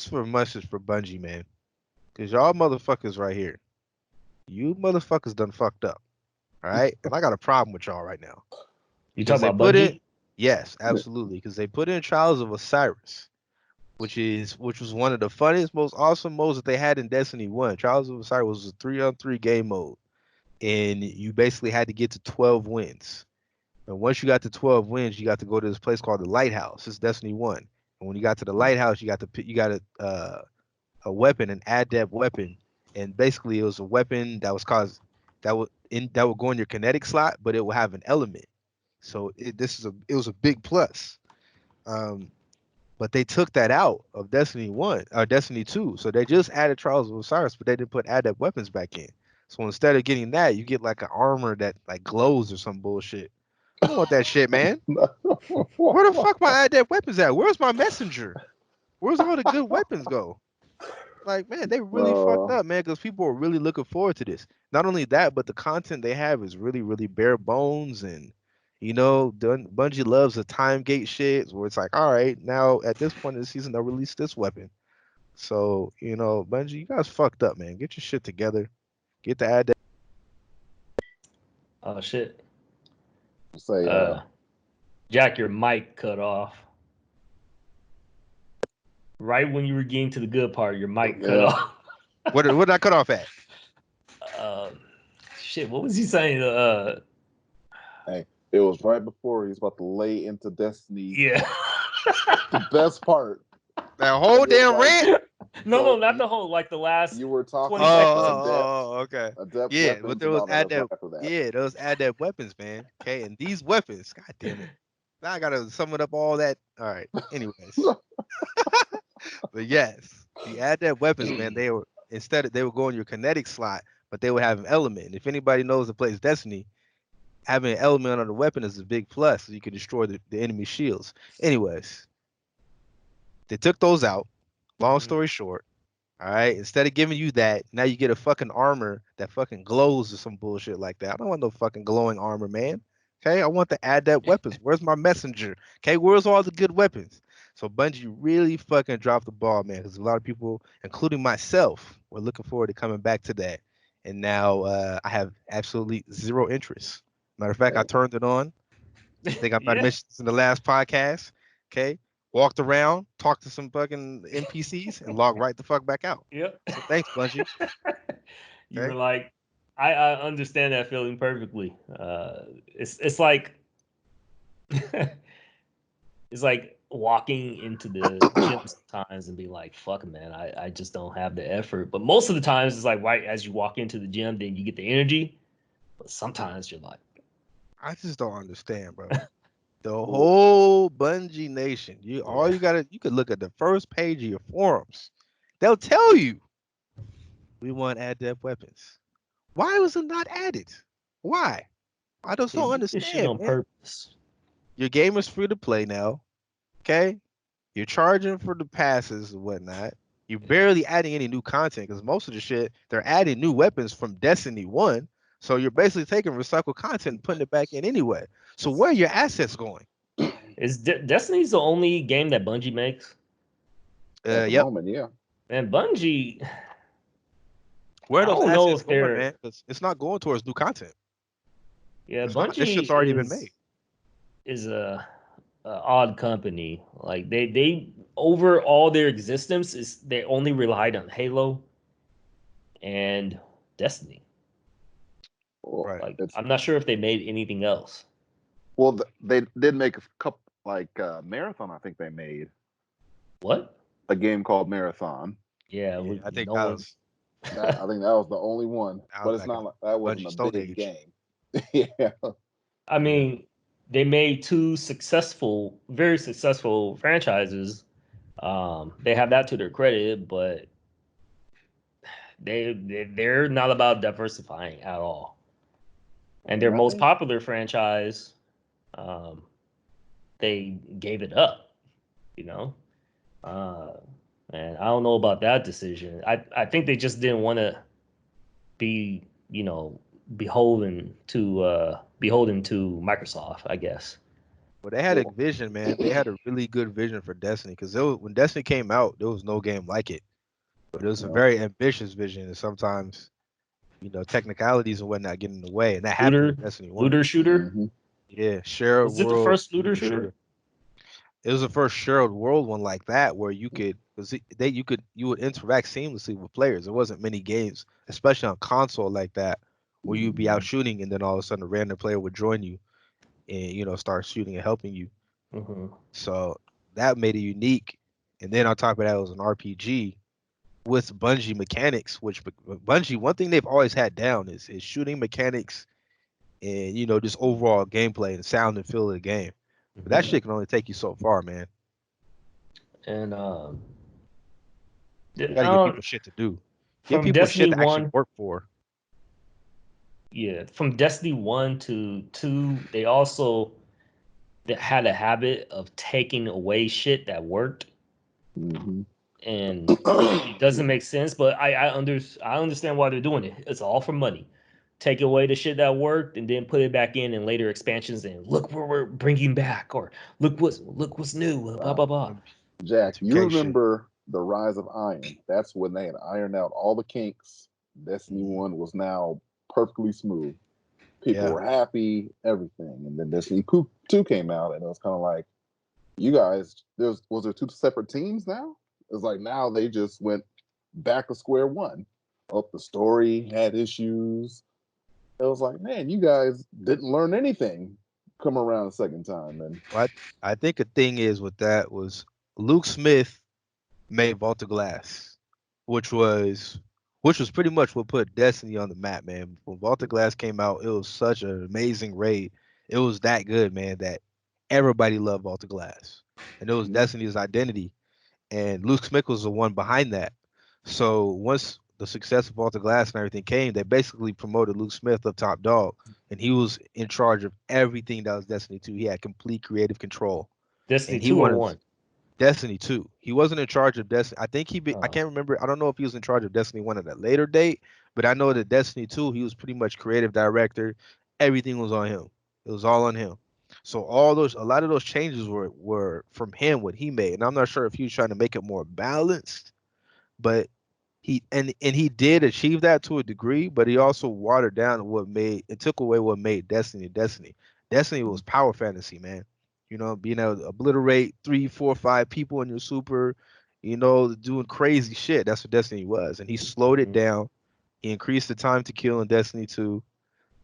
This for a message for Bungie, man. Cause y'all motherfuckers right here. You motherfuckers done fucked up. All right? And I got a problem with y'all right now. You Because talking they about put in Bungie? yes, absolutely. Because they put in Trials of Osiris, which was one of the funniest, most awesome modes that they had in Destiny 1. Trials of Osiris was a 3-on-3 game mode. And you basically had to get to 12 wins. And once you got to 12 wins, you got to go to this place called the Lighthouse. It's Destiny 1. And when you got to the Lighthouse, you got a weapon, an adept weapon. And basically it was a weapon that was caused that would go in your kinetic slot, but it will have an element. So it was a big plus. Um, but they took that out of Destiny 1 or Destiny 2. So they just added Trials of Osiris, but they didn't put adept weapons back in. So instead of getting that, you get like an armor that like glows or some bullshit. I don't want that shit, man. Where the fuck my adept weapons at? Where's my messenger? Where's all the good weapons go? Like, man, they really fucked up, man, because people are really looking forward to this. Not only that, but the content they have is really, really bare bones. And, Bungie loves the time gate shit where it's like, all right, now at this point in the season, they'll release this weapon. So, Bungie, you guys fucked up, man. Get your shit together. Get the ad. Oh shit. Say, Jack, your mic cut off. Right when you were getting to the good part, your mic cut off. What did I cut off at? Shit, what was he saying? Hey, it was right before he was about to lay into Destiny. Yeah. The best part. That whole damn rant? No, not the whole, like the last. You were talking 20 seconds. Okay. Adept Yeah, but there was adept. right Yeah, those adept weapons, man. Okay, and these weapons, god damn it. Now I gotta sum it up all that. All right. Anyways. But yes, the adept weapons, man, they would go in your kinetic slot, but they would have an element. And if anybody knows the plays Destiny, having an element on the weapon is a big plus, so you can destroy the enemy shields. Anyways, they took those out. Long story short, all right. Instead of giving you that, now you get a fucking armor that fucking glows or some bullshit like that. I don't want no fucking glowing armor, man. Okay, I want the adept weapons. Where's my messenger? Okay, where's all the good weapons? So Bungie really fucking dropped the ball, man, because a lot of people, including myself, were looking forward to coming back to that. And now I have absolutely zero interest. Matter of fact, I turned it on. I think I might have mentioned this in the last podcast. Okay, walked around, talked to some fucking NPCs, and logged right the fuck back out. Yep. So thanks, Bungie. You were like, I understand that feeling perfectly. It's like it's like walking into the gym sometimes and be like, fuck man, I just don't have the effort. But most of the times it's like right as you walk into the gym, then you get the energy. But sometimes you're like, I just don't understand, bro. The whole Bungie Nation. You could look at the first page of your forums. They'll tell you we want adept weapons. Why was it not added? Why? I just don't understand. on purpose. Your game is free to play now. Okay? You're charging for the passes and whatnot. You're barely adding any new content because most of the shit, they're adding new weapons from Destiny 1. So you're basically taking recycled content and putting it back in anyway. So where are your assets going? Is Destiny's the only game that Bungie makes? At the moment, yeah. And Bungie, where are those assets going, man? Because it's not going towards new content. Yeah, Bungie this shit's already been made. Is a odd company. Like they over all their existence is they only relied on Halo and Destiny. Right. Like I'm not sure if they made anything else. Well, they did make a couple, like Marathon. I think they made what a game called Marathon. Yeah, I think that was. I think that was the only one, but it's not. That wasn't a big game. Yeah. I mean, they made two very successful franchises. They have that to their credit, but they're not about diversifying at all. And their most popular franchise, they gave it up, and I don't know about that decision. I think they just didn't want to be, beholden to Microsoft, I guess. Well, they had a vision, man. They had a really good vision for Destiny because when Destiny came out, there was no game like it. But it was a very ambitious vision, and sometimes, technicalities and whatnot get in the way, and that happened with Destiny 1. Looter shooter. Mm-hmm. Yeah, shared Was it the world first looter shooter? It was the first shared world one like that where you could, because you would interact seamlessly with players. There wasn't many games, especially on console like that, where you'd be out shooting and then all of a sudden a random player would join you and start shooting and helping you. Mm-hmm. So that made it unique. And then on top of that, it was an RPG with Bungie mechanics, which Bungie, one thing they've always had down is shooting mechanics and just overall gameplay and sound and feel of the game. But that shit can only take you so far, man. And you gotta give people shit to do. Give from people Destiny shit to 1, actually work for. Yeah, from Destiny 1 to 2, they also had a habit of taking away shit that worked. Mm-hmm. And it doesn't make sense, but I understand why they're doing it. It's all for money. Take away the shit that worked and then put it back in later expansions and look where we're bringing back, or look what's new, blah blah blah. Jack, you remember the Rise of Iron? That's when they had ironed out all the kinks. Destiny 1 was now perfectly smooth. People were happy, everything. And then Destiny 2 came out, and it was kind of like, you guys, was there two separate teams now? It's like now they just went back to square one. Oh, the story had issues. It was like, man, you guys didn't learn anything. Come around a second time, and I think a thing is with that was Luke Smith made Vault of Glass, which was pretty much what put Destiny on the map, man. When Vault of Glass came out, it was such an amazing raid. It was that good, man, that everybody loved Vault of Glass, and it was Destiny's identity. And Luke Smith was the one behind that. So once the success of Vault of Glass and everything came, they basically promoted Luke Smith up top dog, and he was in charge of everything that was Destiny 2. He had complete creative control, Destiny and he 2 or wanted 1? Destiny 2. He wasn't in charge of Destiny. I think I can't remember. I don't know if he was in charge of Destiny 1 at a later date, but I know that Destiny 2, he was pretty much creative director. Everything was on him. It was all on him. So a lot of those changes were from him, what he made. And I'm not sure if he was trying to make it more balanced, but he did achieve that to a degree, but he also watered down it took away what made Destiny Destiny. Destiny was power fantasy, man. Being able to obliterate 3, 4, 5 people in your super, doing crazy shit. That's what Destiny was. And he slowed it down. He increased the time to kill in Destiny 2.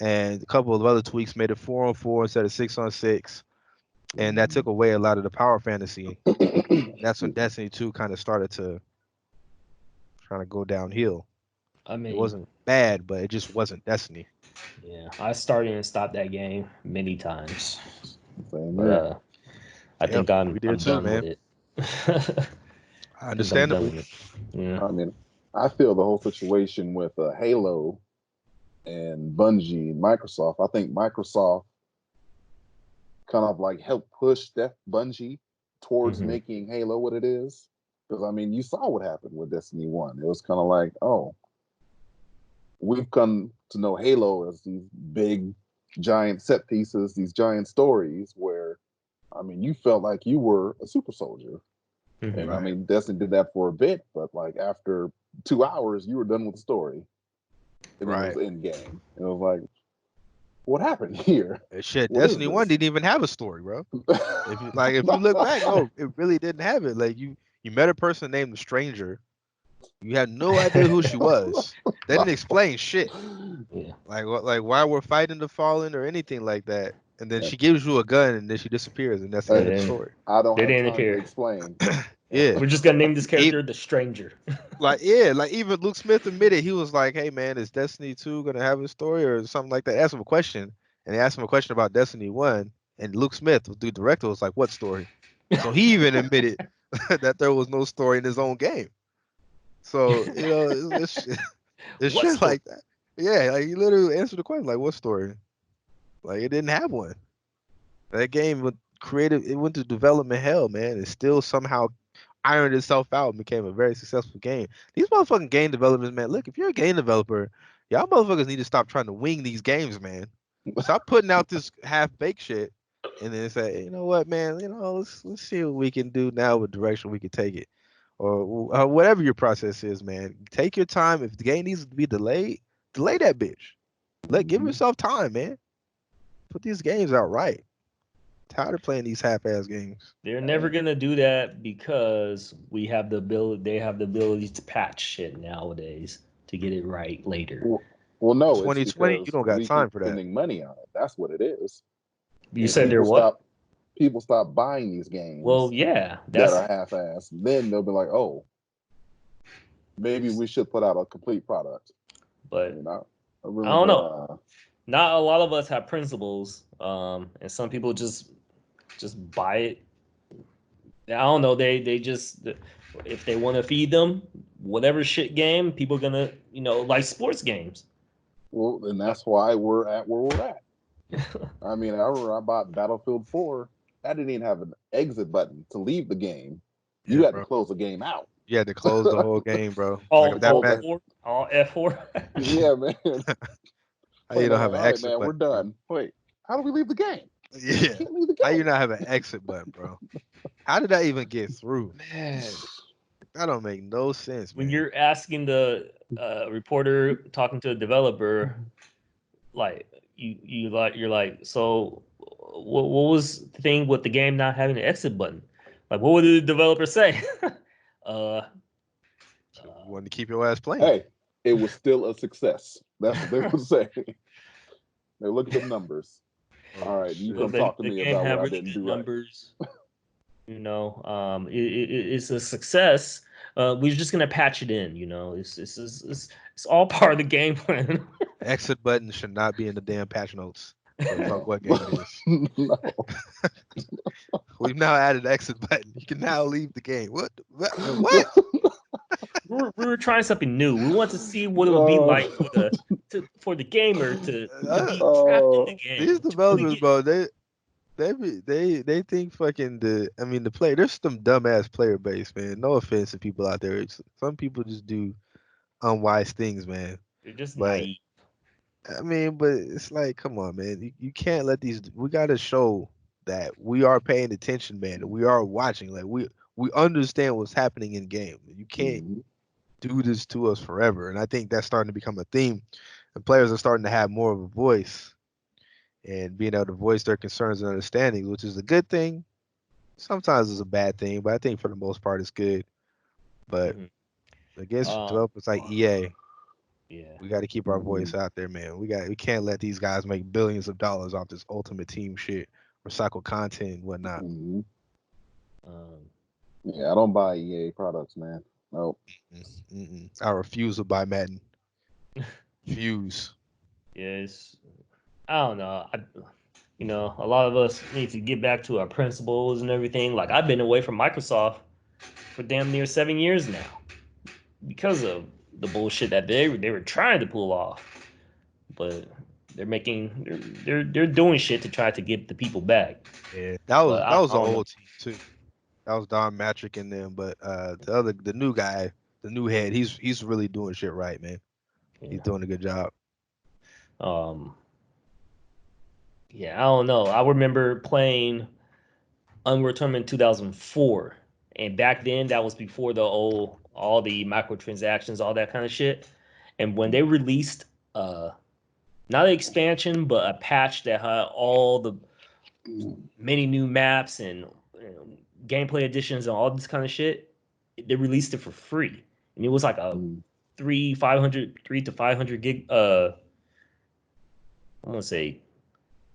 And a couple of other tweaks made it 4-on-4 instead of 6-on-6. And that took away a lot of the power fantasy. That's when Destiny 2 kind of started to go downhill. I mean, it wasn't bad, but it just wasn't Destiny. Yeah, I started and stopped that game many times. But, I think I'm done man. with it. Understandably. Yeah. I mean, I feel the whole situation with Halo and Bungie and Microsoft. I think Microsoft kind of like helped push Bungie towards making Halo what it is. Because I mean, you saw what happened with Destiny 1. It was kind of like, oh, we've come to know Halo as these big, giant set pieces, these giant stories where, I mean, you felt like you were a super soldier. And I mean, Destiny did that for a bit, but like after 2 hours, you were done with the story. And then it was end game. And it was like, what happened here? Shit, Destiny 1 didn't even have a story, bro. if you look back, no, it really didn't have it. Like you met a person named the Stranger. You had no idea who she was. They didn't explain shit. Yeah. Like why we're fighting the Fallen or anything like that. And then she gives you a gun and then she disappears and that's the end of the story. I don't have time to explain. Yeah. We're just gonna name this character the Stranger. like even Luke Smith admitted, he was like, hey man, is Destiny 2 gonna have a story or something like that? Ask him a question. And they asked him a question about Destiny 1, and Luke Smith, the director, was like, what story? So he even admitted that there was no story in his own game. So, it's shit like that. Yeah, like he literally answered the question, like, what story? Like it didn't have one. That game it went to development hell, man. It still somehow ironed itself out and became a very successful game. These motherfucking game developers, man, look, if you're a game developer, y'all motherfuckers need to stop trying to wing these games, man. Stop putting out this half-baked shit and then say, you know what, man, let's see what we can do now, what direction we can take it, or whatever your process is, man. Take your time. If the game needs to be delayed, delay that bitch. Give yourself time, man. Put these games out right. Tired of playing these half-ass games. They're never gonna do that because we have the ability. They have the ability to patch shit nowadays to get it right later. Well, no, it's 2020, you because don't got we time keep for that. spending money on it. That's what it is. You And said they're what? people stop buying these Well, games yeah, that that's are half-assed. Then they'll be like, oh, maybe we should put out a complete product. but You know, I I don't remember. know. Not a lot of us have principles, and some people just buy it. I don't know. They just if they want to feed them whatever shit game, people gonna like sports games. Well, and that's why we're at where we're at. I mean, I remember I bought Battlefield 4. I didn't even have an exit button to leave the game. You Yeah, had to bro. close the game out. You had to close the whole game, bro. Like all if that all Close bad, it. four, all F4. Yeah, man. how you Playing don't like, have all an right, exit man, we're button, bro? done. Wait, how do we leave the game? You Yeah. can't leave the How you game. not have an exit button, bro? How did that even get through? Man. That don't make no sense, When man. you're asking the reporter talking to a developer, like you're like, so what was the thing with the game not having an exit button? Like, what would the developer say? uh, So you wanted to keep your ass playing. Hey, it was still a success. That's what they would say. They look at the numbers. Oh All right, you shit. come talk to the me game about what had I really didn't good do right. numbers. It's a success. We're just gonna patch it in. It's all part of the game plan. Exit button should not be in the damn patch notes. Give a fuck No. what game it is. No. We've now added exit button. You can now leave the game. What? What? We were trying something new. We want to see what it would be Uh, like for the gamer to be trapped in the uh, These game to really developers, get. bro, they think fucking the player. There's some dumbass player base, man. No offense to people out there. Some people just do unwise things, man. They're just But naive. but it's like, come on, man. You can't let these. We gotta show that we are paying attention, man. That we are watching. Like we understand what's happening in game. You can't mhm. do this to us forever. And I think that's starting to become a theme. And players are starting to have more of a voice and being able to voice their concerns and understandings, which is a good thing. Sometimes it's a bad thing, but I think for the most part it's good. But Mhm. against Uh, developers like EA, yeah. we got to keep our voice Mhm. out there, man. We can't let these guys make billions of dollars off this Ultimate Team shit, recycle content and whatnot. Mhm. Um, Yeah, I don't buy EA products, man. No. Mm-mm. I refuse to buy Madden. Fuse. yes. I don't know. A lot of us need to get back to our principles and everything. Like I've been away from Microsoft for damn near 7 years now because of the bullshit that they were trying to pull off. But they're doing shit to try to get the people back. Yeah, But that I was the don't know. old team too. That was Don Matrick in them, but the new guy, the new head, he's really doing shit right, man. He's Yeah. doing a good job. Um. Yeah. I don't know. I remember playing Unreal Tournament 2004, and back then that was before the all the microtransactions, all that kind of shit. And when they released not an expansion, but a patch that had all the many new maps and gameplay additions and all this kind of shit, they released it for free, and it was like a Mm. 3 to 500 gig. I'm gonna say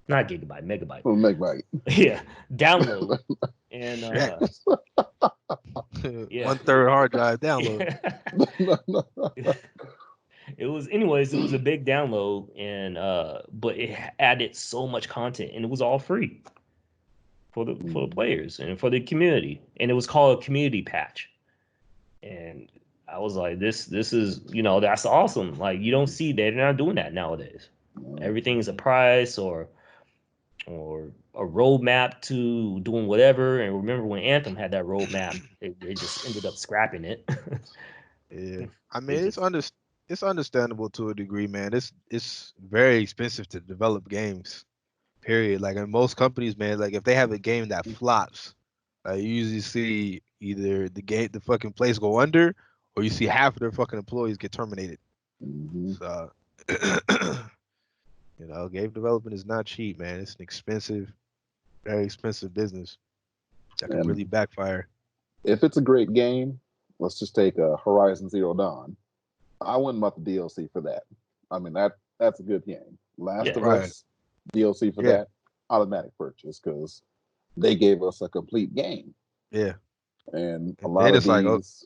not gigabyte, megabyte. Well, make right. Yeah, download. And Yeah. yeah, 1/3 hard drive download. yeah. No, no, no. It was anyways, it was a big download, and but it added so much content, and it was all free for the Mm. players and for the community, and it was called a community patch. And I was like, this is that's awesome. Like you don't see they're not doing that nowadays. No. Everything's a price or a roadmap to doing whatever. And remember when Anthem had that roadmap, they just ended up scrapping it. Yeah. I They mean, just it's understandable to a degree, man. It's very expensive to develop games. Period. Like in most companies, man, like if they have a game that flops, you usually see either the fucking place go under, or you see half of their fucking employees get terminated. Hmm. So, game development is not cheap, man. It's an expensive, very expensive business that can really And backfire. if it's a great game, let's just take Horizon Zero Dawn. I wouldn't want the DLC for that. I mean that's a good game. Last Yeah. of Right. Us DLC for Yeah. that, automatic purchase because they gave us a complete game. Yeah. And a And lot then of it's like, oh, these,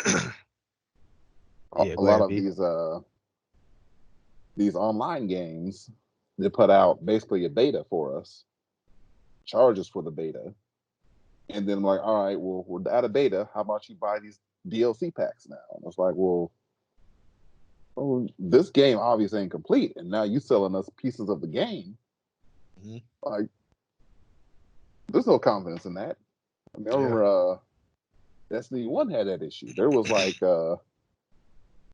yeah, a go lot ahead, of B. these online games, they put out basically a beta for us, charges for the beta, and then like, all right, well, we're out of beta. How about you buy these DLC packs now? And it's like, well, this game obviously ain't complete, and now you selling us pieces of the game. Hmm. Like, there's no confidence in that. I mean, I Yeah. remember Destiny 1 had that issue. There was like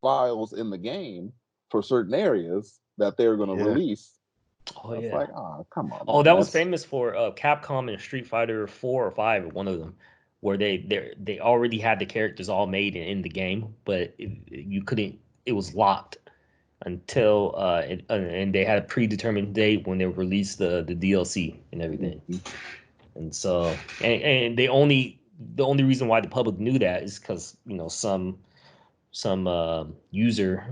files in the game for certain areas that they were going to Yeah. release. Oh That's yeah. like, oh, come on, Oh, man. that was That's famous for Capcom and Street Fighter 4 or 5, one of them, where they already had the characters all made in the game, but you couldn't. It was locked until and they had a predetermined date when they released the DLC and everything. mhm. And so and the only reason why the public knew that is because some user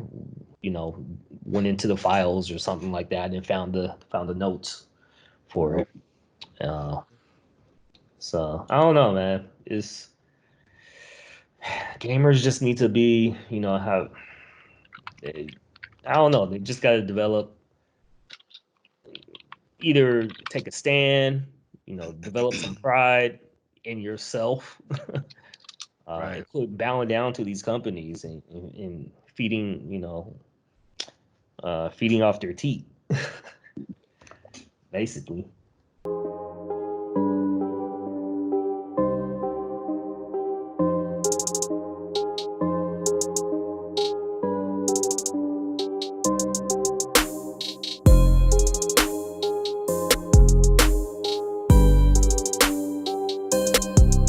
went into the files or something like that and found the notes for Right. it. Uh, so I don't know, man. It's gamers just need to be, have I don't know. They just got to develop, either take a stand, develop some pride in yourself, Right. include bowing down to these companies and feeding, feeding off their teeth, basically.